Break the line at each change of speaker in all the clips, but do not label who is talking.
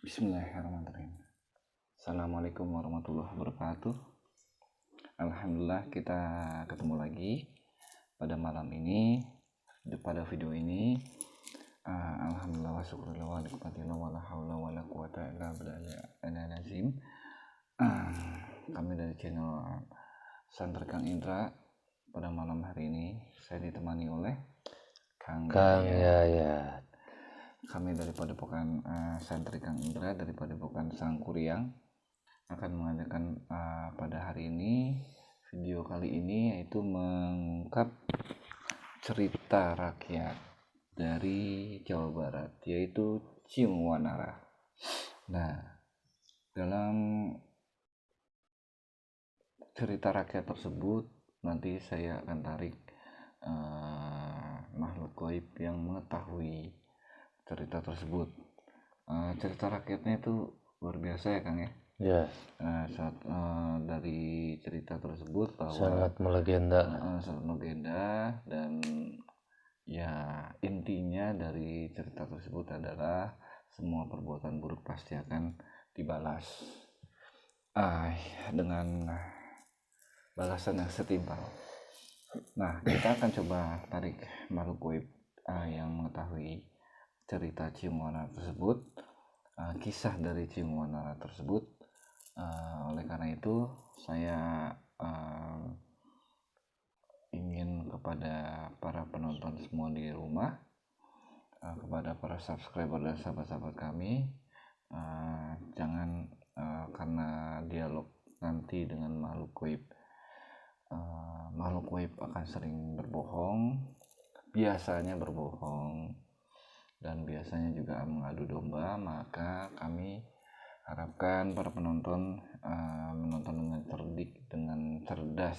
Bismillahirrahmanirrahim. Assalamualaikum warahmatullahi wabarakatuh. Alhamdulillah kita ketemu lagi pada malam ini, pada video ini. Alhamdulillah wa syukurillah wa nikmatillah wa la hawla wa la quwata illa billahil azim. Kami dari channel Santri Kang Indra. Pada malam hari ini saya ditemani oleh Kang Yayat. Kami dari Padepokan Santri Kang Indra dari Padepokan Sangkuriang akan mengadakan pada hari ini video kali ini, yaitu mengungkap cerita rakyat dari Jawa Barat, yaitu Ciung Wanara. Nah, dalam cerita rakyat tersebut nanti saya akan tarik makhluk gaib yang mengetahui cerita tersebut. Cerita rakyatnya itu luar biasa ya Kang ya.
Ya.
Dari cerita tersebut bahwa
sangat melegenda.
Sangat melegenda, dan ya intinya dari cerita tersebut adalah semua perbuatan buruk pasti akan dibalas dengan balasan yang setimpal. Nah, kita akan coba tarik makhluk gaib yang mengetahui cerita Ciung Wanara tersebut, kisah dari Ciung Wanara tersebut. Oleh karena itu saya ingin kepada para penonton semua di rumah, kepada para subscriber dan sahabat-sahabat kami, jangan karena dialog nanti dengan makhluk gaib, makhluk gaib akan sering berbohong, biasanya berbohong, dan biasanya juga mengadu domba. Maka kami harapkan para penonton menonton dengan cerdik, dengan cerdas,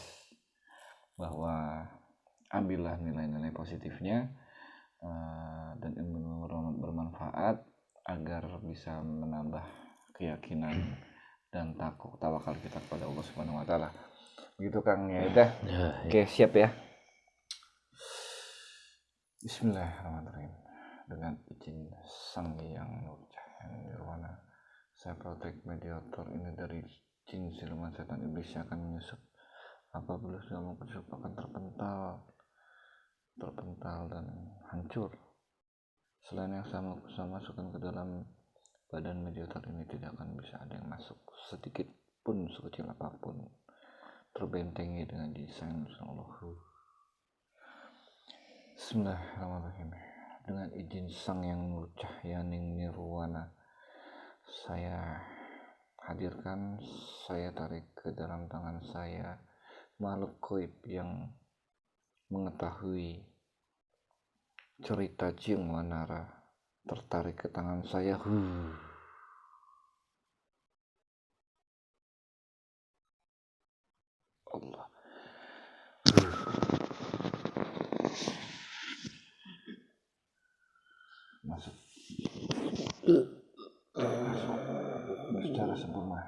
bahwa ambillah nilai-nilai positifnya dan ilmu bermanfaat agar bisa menambah keyakinan dan tawakal kita kepada Allah Subhanahu wa taala. Begitu Kang Yayat. Oke, siap ya. Bismillahirrahmanirrahim. Dengan izin Sang Hyang Nurcahaya Nirwana, saya protek mediator ini dari jin, siluman, setan, iblis yang akan menyusup. Apabila sudah menyusup akan terpental dan hancur. Selain yang saya masukkan ke dalam badan mediator ini, tidak akan bisa ada yang masuk sedikit pun, sekecil apapun, terbentengi dengan desain Allah. Bismillahirrahmanirrahim. Dengan izin Sang Yang Nurcahaya Nirwana, saya hadirkan, saya tarik ke dalam tangan saya makhluk gaib yang mengetahui cerita Ciung Wanara. Tertarik ke tangan saya. Allah. Masuk secara sempurna.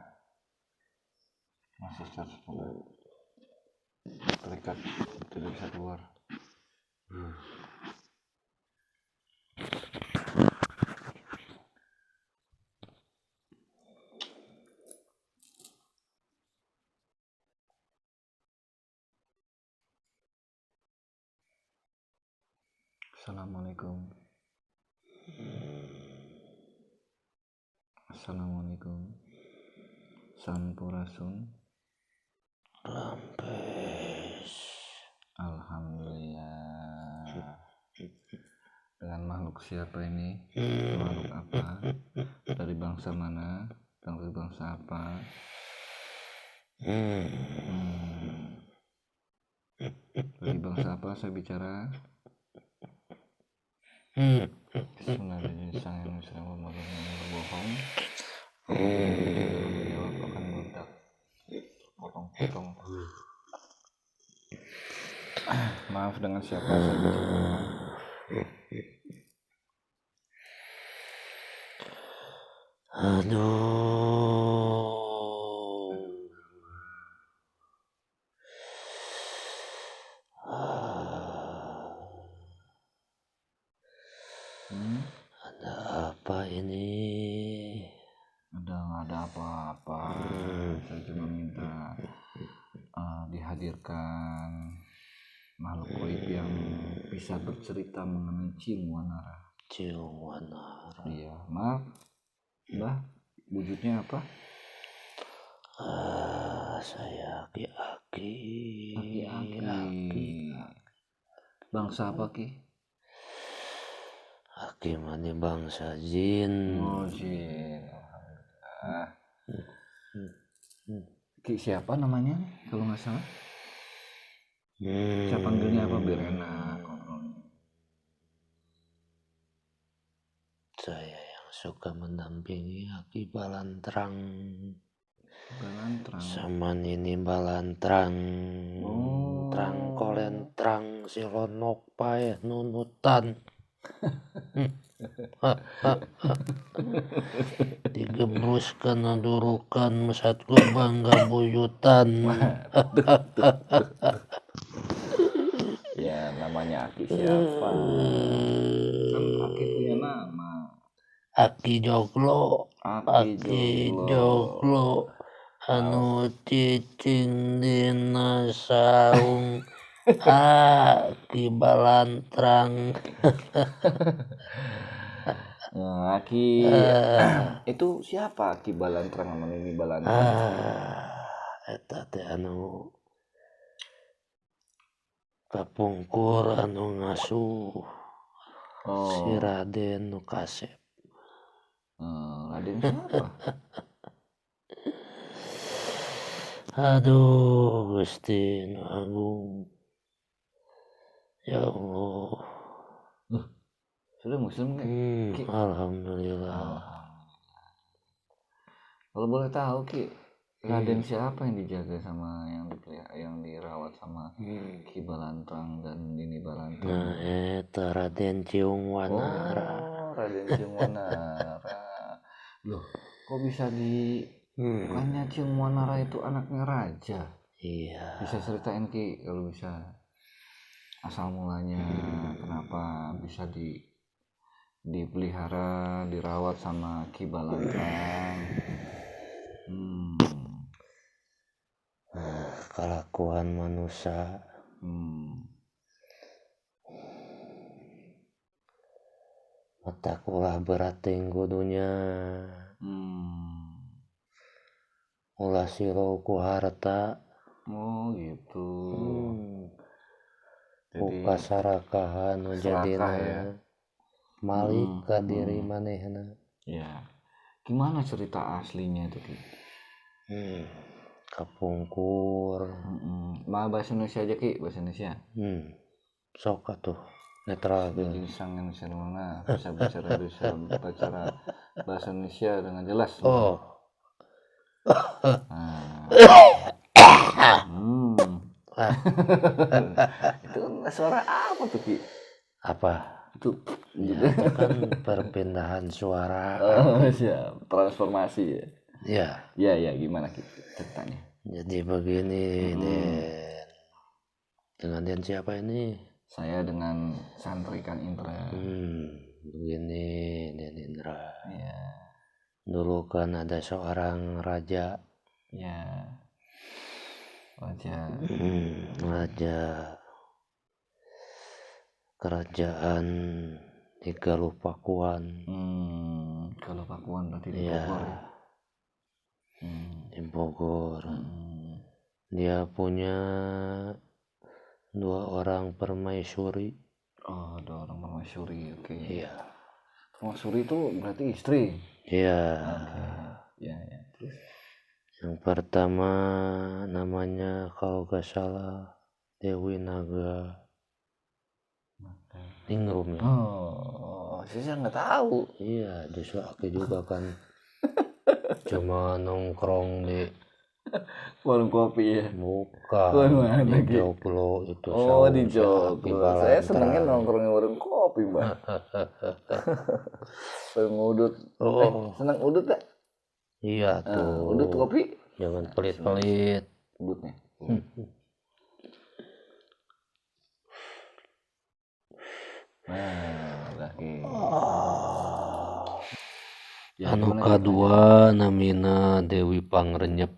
Masuk secara sempurna. Terikat, tidak bisa keluar. Assalamualaikum. Assalamualaikum. Sampurasun.
Rampes.
Alhamdulillah. Dengan makhluk siapa ini? Makhluk apa? Dari bangsa mana? Dari bangsa apa? Dari bangsa apa saya bicara? Bismillahirrahmanirrahim. Sang yang Muslim berbohong, jawab akan meledak, potong-potong. Maaf, dengan siapa saya bicara?
Ada apa ini
Nggak ada apa-apa. Saya cuma minta dihadirkan makhluk gaib yang bisa bercerita mengenai Ciung Wanara.
Ciung Wanara.
Iya, maaf, Mbah, wujudnya apa?
Saya Aki.
Bangsa apa, Ki?
Aki mani bangsa jin.
Oh, jin. Alhamdulillah. Ki siapa namanya kalau nggak salah? Saya panggilnya apa biar enak ngobrolnya?
Saya yang suka mendampingi Aki Balantrang. Sama Nini Balantrang. Trang kolentrang silonok pae nunutan. Digebruskan adurukan mesatku bangga buyutan.
Ya namanya Aki siapa? Kan Aki punya nama.
Aki Joglo. Aki Joglo. Anu cicing dina saung. Aki Balantrang.
Nah, Aki itu siapa? Aki Balantrang sama Nini Balantrang.
Eta teh anu kapungkur anu ngasuh si Raden nu Kasep.
Raden siapa?
Aduh Gusti nu Agung. Ya Allah.
Sudah muslim kan?
Alhamdulillah.
Kalau boleh tahu Ki, Raden siapa yang dijaga sama yang dirawat sama Ki Balantrang dan Nini Balantrang?
Nah, eta Raden Ciung Wanara.
Oh, Raden Ciung Wanara. Loh, kok bisa bukannya Ciung Wanara itu anaknya raja?
Iya.
Bisa ceritain Ki kalau bisa asal mulanya kenapa bisa dipelihara, dirawat sama Ki Balantrang.
Kelakuan manusia. Matakulah berat tinggudunya. Ulah siro ku harta.
Oh gitu.
Buka sarakahan jadina ya. Malik ka diri manehna.
Ya. Gimana cerita aslinya itu Ki?
Kapungkur.
Bahasa Indonesia aja Ki, bahasa Indonesia.
Sok atuh netral
Jadi sangan seruna bisa bicara bahasa Indonesia dengan jelas.
Oh.
Itu suara apa tuh Ki?
Apa?
Itu
kan perpindahan suara.
Siap. Transformasi ya. Ya, gimana Ki ceritanya?
Jadi begini, Den. Dengan Den siapa ini?
Saya dengan Santri Kang Indra.
Begini, Den Indra.
Ya.
Dulu kan ada seorang raja.
Ya. Raja.
Raja kerajaan di Galupakuan.
Galupakuan berarti di Bogor ya.
Di Bogor. Dia punya 2 orang permaisuri.
Oh, 2 orang permaisuri, oke.
Iya.
Permaisuri itu berarti istri.
Iya.
Oke. Ya. Terus
yang pertama namanya kalau gak salah Dewi Naga. Ningrum ya.
Oh, saya nggak tahu.
Iya, justru aku juga kan cuma nongkrong di
warung kopi ya.
Bukan. Di Joglo itu.
Oh, di Joglo. Saya senangnya nongkrong di warung kopi, Mbak. Warung udut. Senang udut tak?
Iya tuh.
Udut kopi.
Jangan pelit-pelit.
Udutnya. Nah, lagi. Ya,
anu
gimana
kadua namina Dewi Pangrenyep,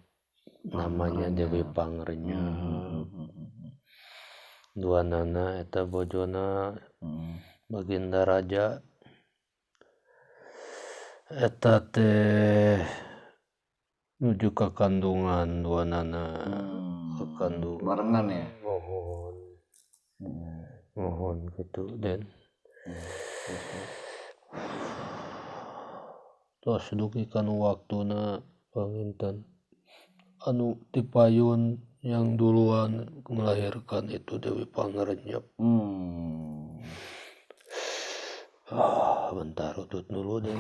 namanya Dewi Pangrenyep. Dua nana eta bojona Baginda Raja, eta teh nuju ke kandungan dua nana ke kandungan
barengan ya.
Mohon gitu dan tos dugi kan waktuna panginten anu tipayun yang duluan melahirkan itu Dewi Pangrenyep. Bentar utut dulu deh.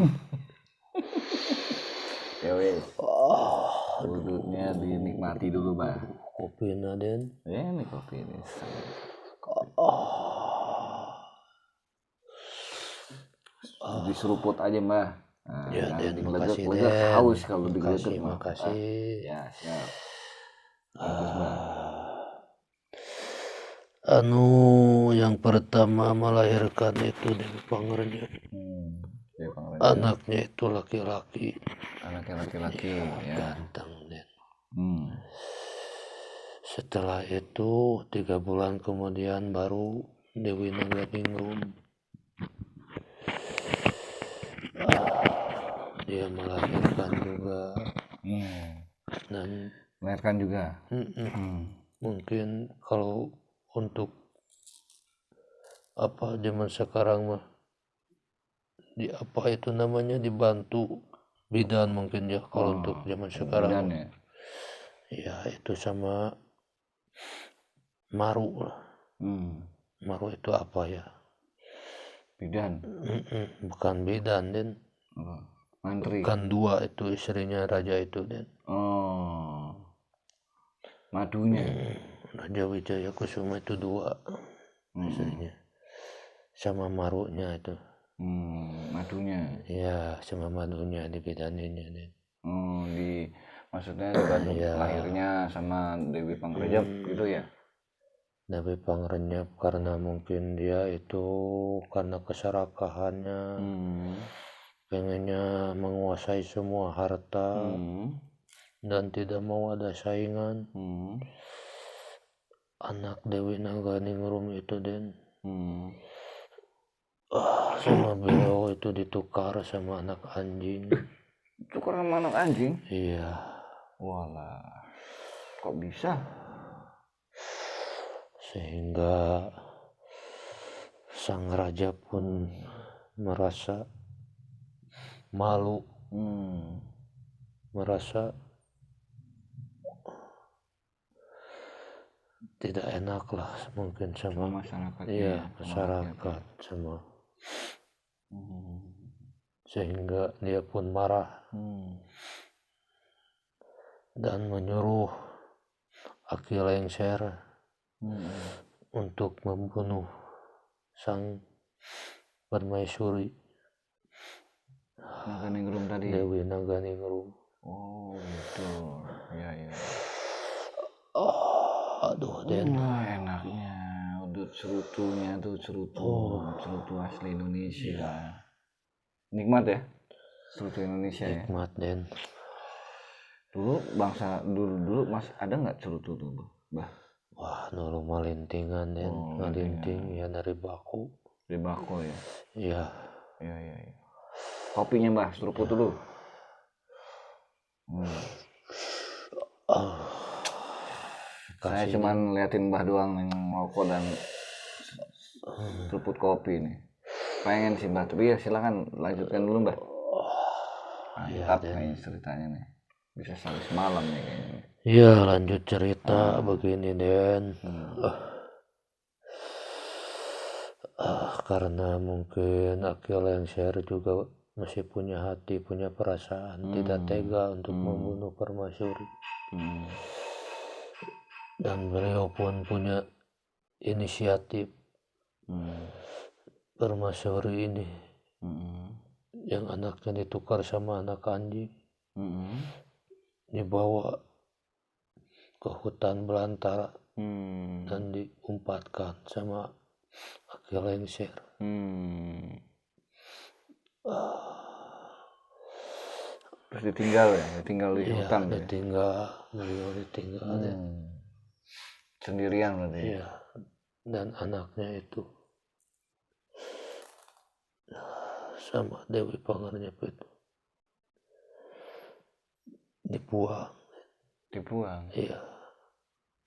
Dewi, duduknya dinikmati dulu bah.
Kopina den.
Ini kopi ini. Diseruput aja mbah. Nah,
Ya den, makasih
digelegek
den.
haus kalau digelegek.
Makasih.
Ya siap. Bagus mbah.
Anu yang pertama melahirkan itu Dewi Pangrenyep.
Dewi Pangrenyep.
Anaknya itu laki-laki.
Anaknya laki-laki ya.
Ganteng den. Setelah itu 3 bulan kemudian baru Dewi Nangganingrum. Dia melahirkan juga. Dan
Melahirkan juga.
Mungkin kalau untuk apa zaman sekarang mah di apa itu namanya dibantu bidan mungkin ya kalau untuk zaman sekarang.
Bidan ya.
Ya itu sama maru lah. Maru itu apa ya?
Bidan.
Bukan bidan den.
Mantri.
Bukan dua itu istrinya raja itu den.
Madunya.
Raja Wijaya Kusuma itu 2 istrinya. Sama marunya itu.
Madunya.
Ya sama madunya dibidaninnya den.
Maksudnya dibantu lahirnya sama Dewi Pangrenyep gitu ya.
Dewi Pangrenyep karena mungkin dia itu karena keserakahannya pengennya menguasai semua harta dan tidak mau ada saingan. Anak Dewi Nangganingrum itu den sama beliau itu ditukar sama anak anjing.
Tukar sama anak anjing?
Iya.
Walah, kok bisa?
Sehingga sang raja pun merasa malu, merasa tidak enak lah mungkin sama
masyarakat.
Iya, masyarakat sama. Sehingga dia pun marah dan menyuruh Aki Lengser untuk membunuh sang permaisuri
Nangganingrum tadi.
Dewi Nangganingrum.
Oh gitu. Ya.
Aduh den.
Enaknya udut cerutunya tuh cerutu asli Indonesia. Nikmat ya cerutu Indonesia.
Nikmat ya. Den.
Dulu mas ada nggak cerutu tuh bah?
Wah dulu malintingan den. Malinting ya dari baku.
Dari baku ya.
Iya.
Iya. Kopinya bah seruput dulu. Saya cuman liatin mbah doang yang ngerokok dan seruput kopi nih. Pengen sih mbah, tapi ya silakan lanjutkan dulu mbah. Mantap kayaknya ceritanya nih. Bisa sampai semalam nih kayaknya.
Iya lanjut cerita begini den. Karena mungkin Aki Lengser juga masih punya hati, punya perasaan, tidak tega untuk membunuh permaisuri. Dan beliau pun punya inisiatif permaisuri ini yang anaknya ditukar sama anak anjing, dibawa ke hutan belantara dan diumpatkan sama Aki Lengser.
Terus ditinggal ya, ditinggal di hutan ya.
Beliau ditinggal dan
Sendirian berarti.
iya, dan anaknya itu sama Dewi Pangarep itu dibuang. Iya,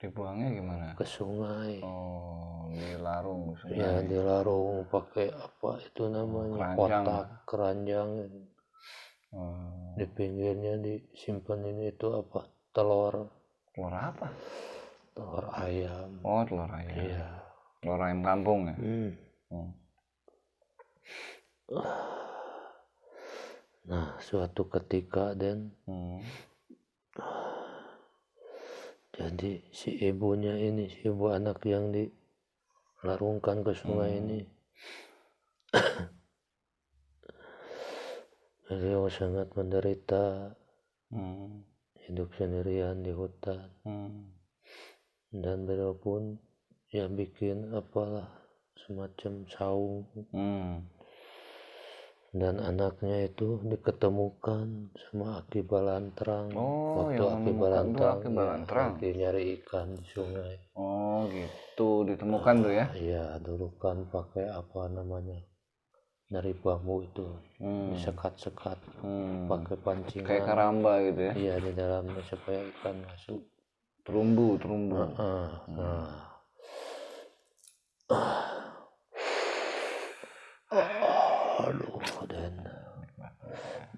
Dibuangnya gimana?
ke sungai.
Oh, dilarung sungai.
Ya dilarung pakai apa itu namanya, kotak keranjang. Di pinggirnya disimpan ini itu apa, telur
apa?
Telur ayam.
Oh, telur ayam.
Iya.
Telur ayam kampung ya.
Nah, suatu ketika dan jadi si ibunya ini, si ibu anak yang dilarungkan ke sungai ini, beliau sangat menderita, hidup sendirian di hutan, dan beliau pun ya bikin apalah semacam saung, dan anaknya itu diketemukan sama Aki Balantrang. Waktu Aki Balantrang lagi nyari ikan di sungai.
Oh gitu, ditemukan tuh ya.
Iya, dulu kan pakai apa namanya, dari bambu itu disekat-sekat pakai pancingan
kayak karamba gitu ya.
Iya, di dalamnya supaya ikan masuk.
Terumbu.
Aduh, dan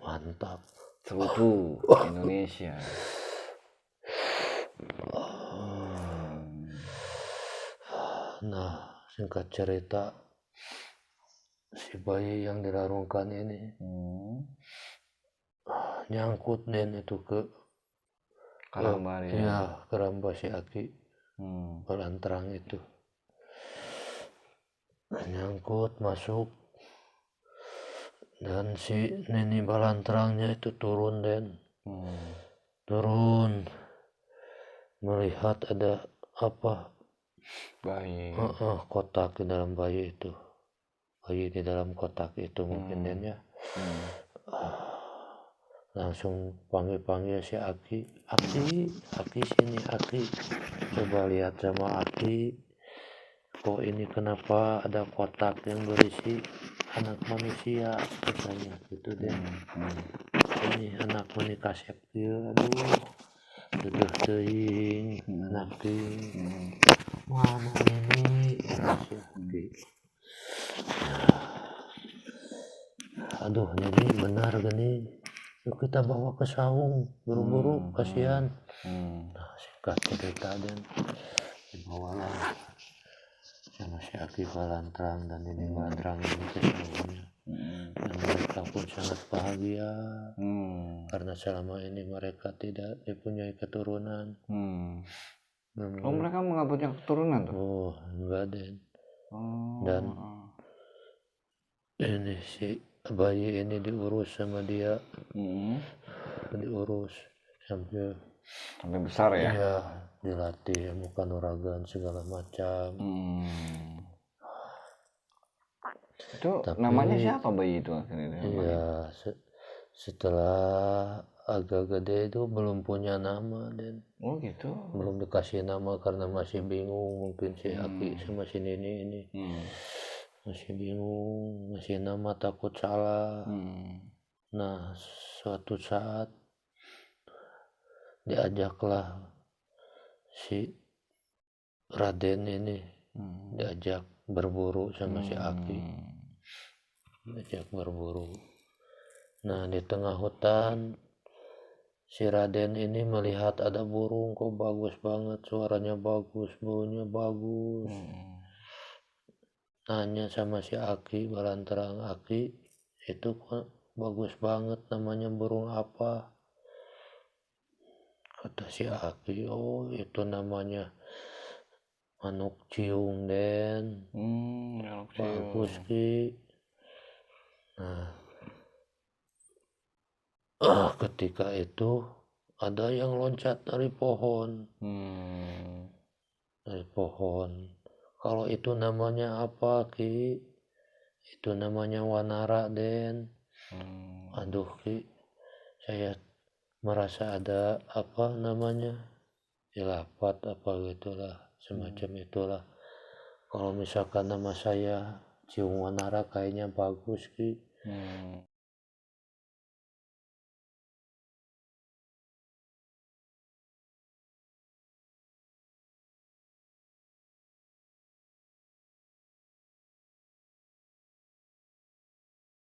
mantap.
Terumbu Indonesia.
Nah, singkat cerita, si bayi yang dilarungkan ini nyangkut den itu ke
karamba ya.
Iya, karamba si Aki Balantrang itu nyangkut masuk, dan si Neni Balantrangnya itu turun den, turun melihat ada apa,
bayi,
kotak di dalam bayi itu, bayi di dalam kotak itu mungkin den ya. Langsung panggil si Aki sini Aki, coba lihat sama Aki, kok ini kenapa ada kotak yang berisi anak manusia katanya gitu deh. Ini anak menikah sepil, aduh duduh teuing anak teuing mana ini si Aki. Aduh ini benar gini, yuk kita bawa ke saung buru-buru kasihan. Nah, singkat cerita dan dibawalah sama si Aki Balantrang dan ini Balantrang ini ke saungnya, dan mereka pun sangat bahagia karena selama ini mereka tidak mempunyai keturunan.
Oh, mereka nggak punya keturunan tuh?
Oh, enggak den. Dan ini si bayi ini diurus sama dia, diurus sampai
besar ya.
Iya, dilatih ilmu kanuragan segala macam.
Itu namanya siapa bayi itu akhirnya?
Iya, setelah agak gede itu belum punya nama dan
oh gitu,
belum dikasih nama karena masih bingung, mungkin si Aki sama si Nini ini masih bingung ngasih nama, takut salah. Nah, suatu saat diajaklah si Raden ini diajak berburu sama si Aki, diajak berburu. Nah, di tengah hutan si Raden ini melihat ada burung, kok bagus banget, suaranya bagus, baunya bagus. Nanya sama si Aki Balantrang, Aki itu kok bagus banget, namanya burung apa? Kata si Aki, oh itu namanya manuk ciung den. Bagus ki. Nah, ketika itu ada yang loncat dari pohon. Dari pohon. Kalau itu namanya apa ki? Itu namanya wanara den. Aduh ki, saya merasa ada apa namanya khilafat apa gitulah semacam itulah. Kalau misalkan nama saya Ciung Wanara kayaknya bagus ki.